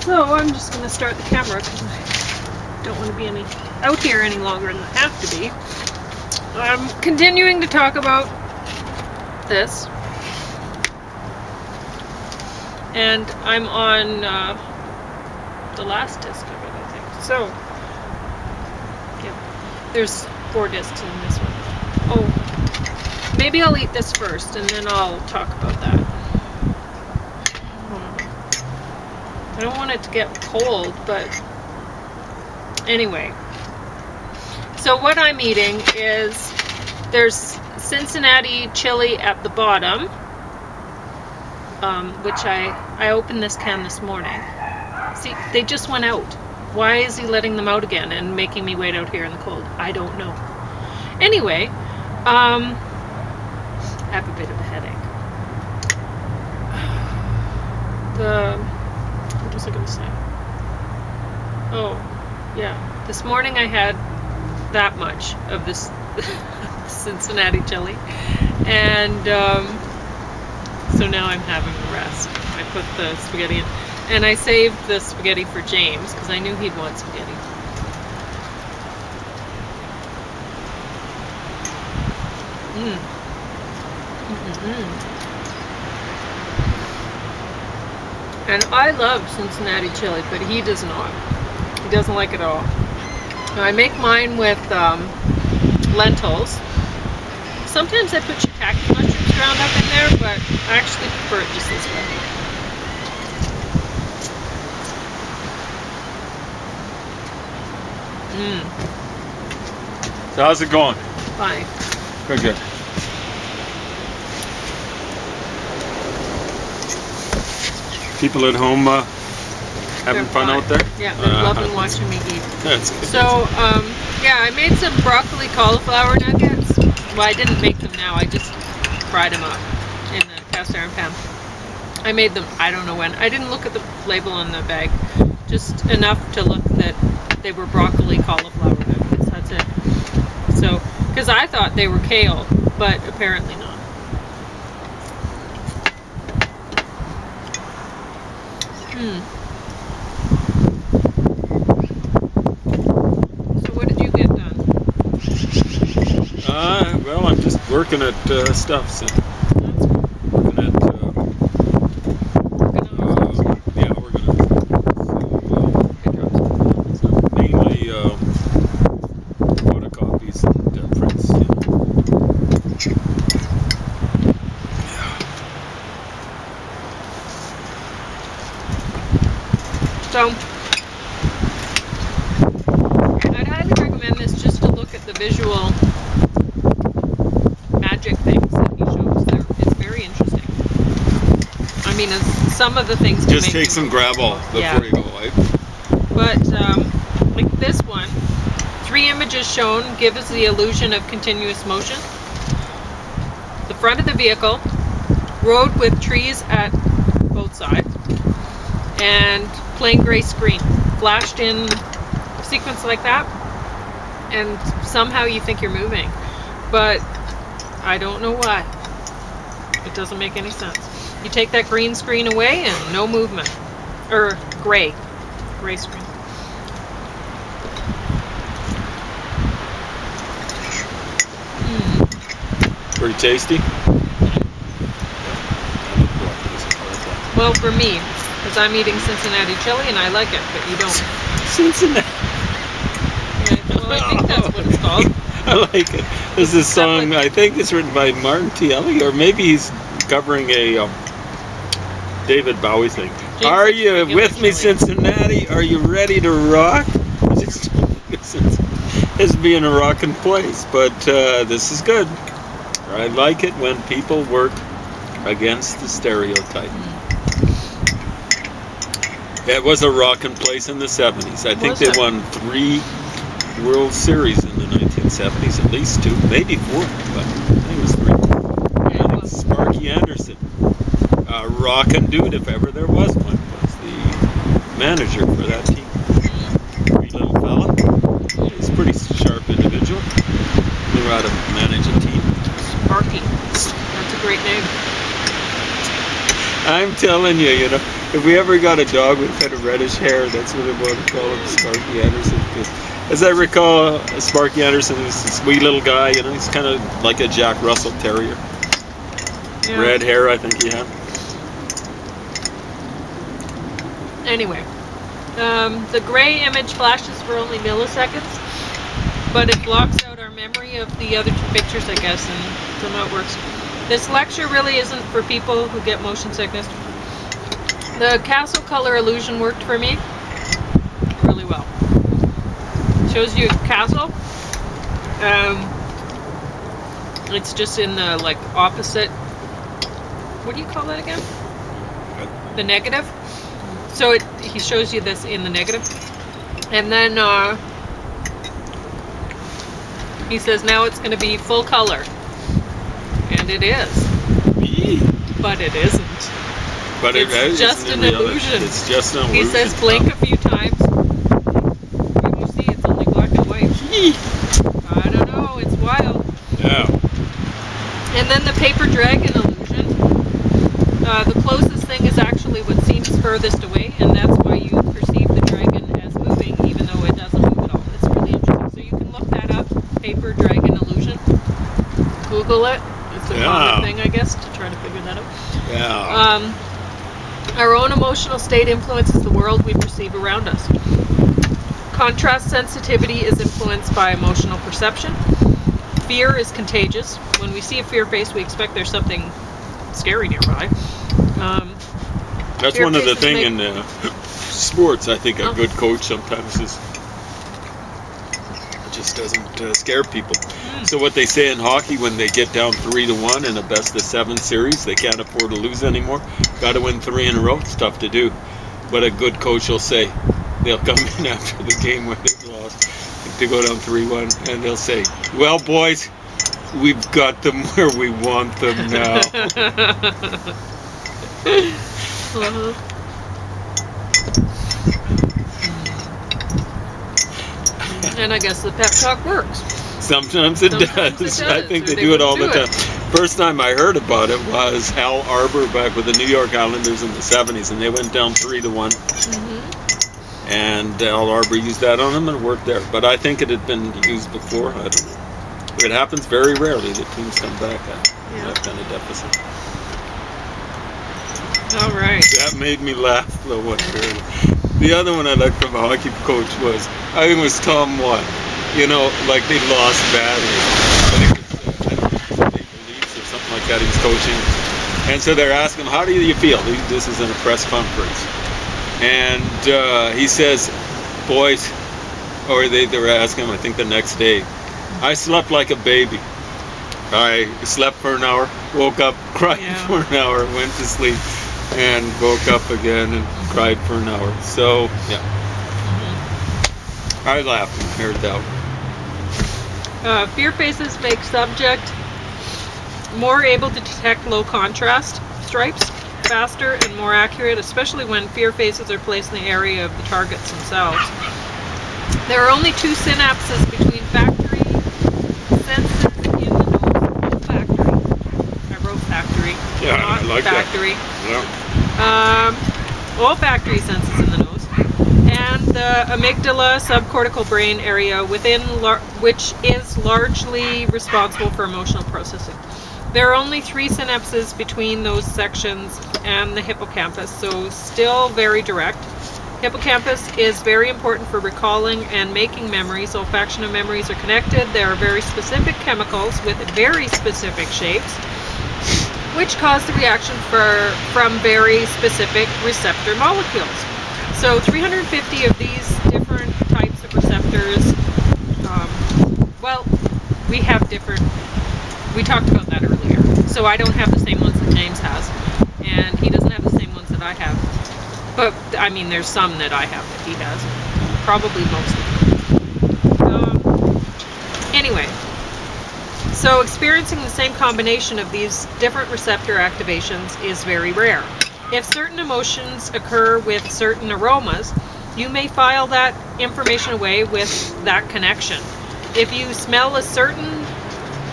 So I'm just going to start the camera because I don't want to be out here any longer than I have to be. I'm continuing to talk about this, and I'm on the last disc of it, I think. So, yeah, there's 4 discs in this one. Oh, maybe I'll eat this first, and then I'll talk about that. I don't want it to get cold, but anyway. So what I'm eating is, there's Cincinnati chili at the bottom, which I opened this can this morning. See, they just went out. Why is he letting them out again and making me wait out here in the cold? I don't know. Anyway, I have a bit of a headache. What was I going to say? Oh, yeah. This morning I had that much of this Cincinnati chili, and so now I'm having the rest. I put the spaghetti in, and I saved the spaghetti for James because I knew he'd want spaghetti. And I love Cincinnati chili, but he does not. He doesn't like it at all. I make mine with lentils. Sometimes I put shiitake mushrooms ground up in there, but I actually prefer it just this way. So how's it going? Fine. Good. People at home having fun out there? Yeah, they're loving watching me eat. That's good. So, yeah, I made some broccoli cauliflower nuggets. Well, I didn't make them now. I just fried them up in the cast iron pan. I made them, I don't know when. I didn't look at the label on the bag. Just enough to look that they were broccoli cauliflower nuggets. That's it. So, because I thought they were kale, but apparently not. So what did you get done? Well, I'm just working at stuff. So. Working at. Yeah, we're gonna. So mainly photocopies and prints. So, I'd highly recommend this just to look at the visual magic things that he shows there. It's very interesting. I mean, some of the things can Just make take you some Gravol before you go, right? But, like this one, 3 images shown give us the illusion of continuous motion. The front of the vehicle, road with trees at both sides, and plain gray screen flashed in sequence like that, and somehow you think you're moving, but I don't know why. It doesn't make any sense. You take that green screen away and no movement, or gray screen. Pretty tasty. Well, for me, because I'm eating Cincinnati chili and I like it, but you don't. Cincinnati. Yeah, well, I think that's what it's called. I like it. This is a song, I think it's written by Martin Tielli, or maybe he's covering a David Bowie thing. James, Are you with me, chili. Cincinnati? Are you ready to rock? It's being a rocking place, but this is good. I like it when people work against the stereotype. It was a rocking place in the 70s. I think they won 3 World Series in the 1970s, at least 2, maybe 4, but I think it was 3. And it's Sparky Anderson, a rockin' dude, if ever there was one, was the manager for that team. Great little fella. He's a pretty sharp individual. Knew how to manage a team. Sparky. That's a great name. I'm telling you, if we ever got a dog with kind of reddish hair, that's what I want to call him, Sparky Anderson. 'Cause as I recall, Sparky Anderson is a sweet little guy. He's kind of like a Jack Russell Terrier. Yeah. Red hair, I think he had. Anyway, the gray image flashes for only milliseconds, but it blocks out our memory of the other two pictures, I guess, and somehow it works. This lecture really isn't for people who get motion sickness. The castle color illusion worked for me really well. Shows you a castle. It's just in the opposite. What do you call that again? The negative. So he shows you this in the negative, and then he says now it's going to be full color, and it is, but it isn't. But It's just an illusion. It's just an illusion. He says blink a few times. When you see it's only black and white. I don't know. It's wild. Yeah. And then the paper dragon illusion. The closest thing is actually what seems furthest away, and that's why you perceive the dragon as moving, even though it doesn't move at all. It's really interesting. So you can look that up, paper dragon illusion. Google it. It's a common thing, I guess, to try to figure that out. Yeah. Our own emotional state influences the world we perceive around us. Contrast sensitivity is influenced by emotional perception. Fear is contagious. When we see a fear face, we expect there's something scary nearby. That's one of the things in sports. I think a good coach sometimes just doesn't scare people. So what they say in hockey, when they get down 3-1 in a best-of-7 series, they can't afford to lose anymore. Got to win 3 in a row. It's tough to do. But a good coach will say, they'll come in after the game when they've lost to go down 3-1, and they'll say, "Well, boys, we've got them where we want them now." And I guess the pep talk works. Sometimes it does. I think they do it all the time. First time I heard about it was Al Arbor back with the New York Islanders in the 70s, and they went down 3-1. And Al Arbor used that on them, and it worked there. But I think it had been used before. I don't know. It happens very rarely that teams come back at that kind of deficit. All right. That made me laugh, though, when I heard it. The other one I liked from a hockey coach was, I think it was Tom Watt. Like they lost badly. I think it was Maple Leafs or something like that he was coaching. And so they're asking him, how do you feel? This is in a press conference. And he says, boys, or they were asking him, I think the next day, I slept like a baby. I slept for an hour, woke up, cried for an hour, went to sleep, and woke up again and cried for an hour. So, yeah. I laughed when I heard that one. Fear faces make subject more able to detect low contrast stripes, faster and more accurate, especially when fear faces are placed in the area of the targets themselves. There are only 2 synapses between factory senses in the nose. Olfactory. I wrote factory. Yeah, not I like factory. That. Yeah. Olfactory senses in the nose. And the amygdala subcortical brain area within which is largely responsible for emotional processing. There are only 3 synapses between those sections and the hippocampus, so still very direct. Hippocampus is very important for recalling and making memories. Olfaction and memories are connected. There are very specific chemicals with very specific shapes, which cause the reaction from very specific receptor molecules. So 350 of these different types of receptors, we have different, we talked about that earlier. So I don't have the same ones that James has, and he doesn't have the same ones that I have. But, I mean, there's some that I have that he has. Probably most of them. Anyway, so experiencing the same combination of these different receptor activations is very rare. If certain emotions occur with certain aromas, you may file that information away with that connection. If you smell a certain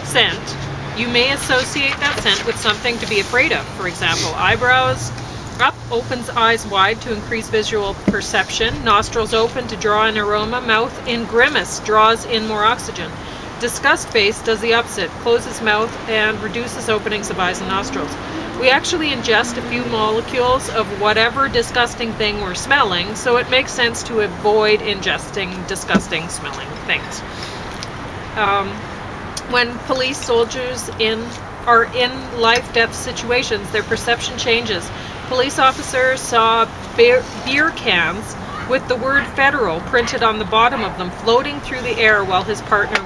scent, You may associate that scent with something to be afraid of. For example, eyebrows up opens eyes wide to increase visual perception. Nostrils open to draw in aroma. Mouth in grimace draws in more oxygen. Disgust face does the opposite, closes mouth and reduces openings of eyes and nostrils. We actually ingest a few molecules of whatever disgusting thing we're smelling, so it makes sense to avoid ingesting disgusting smelling things. When police soldiers are in life-death situations, their perception changes. Police officers saw beer cans with the word federal printed on the bottom of them floating through the air while his partner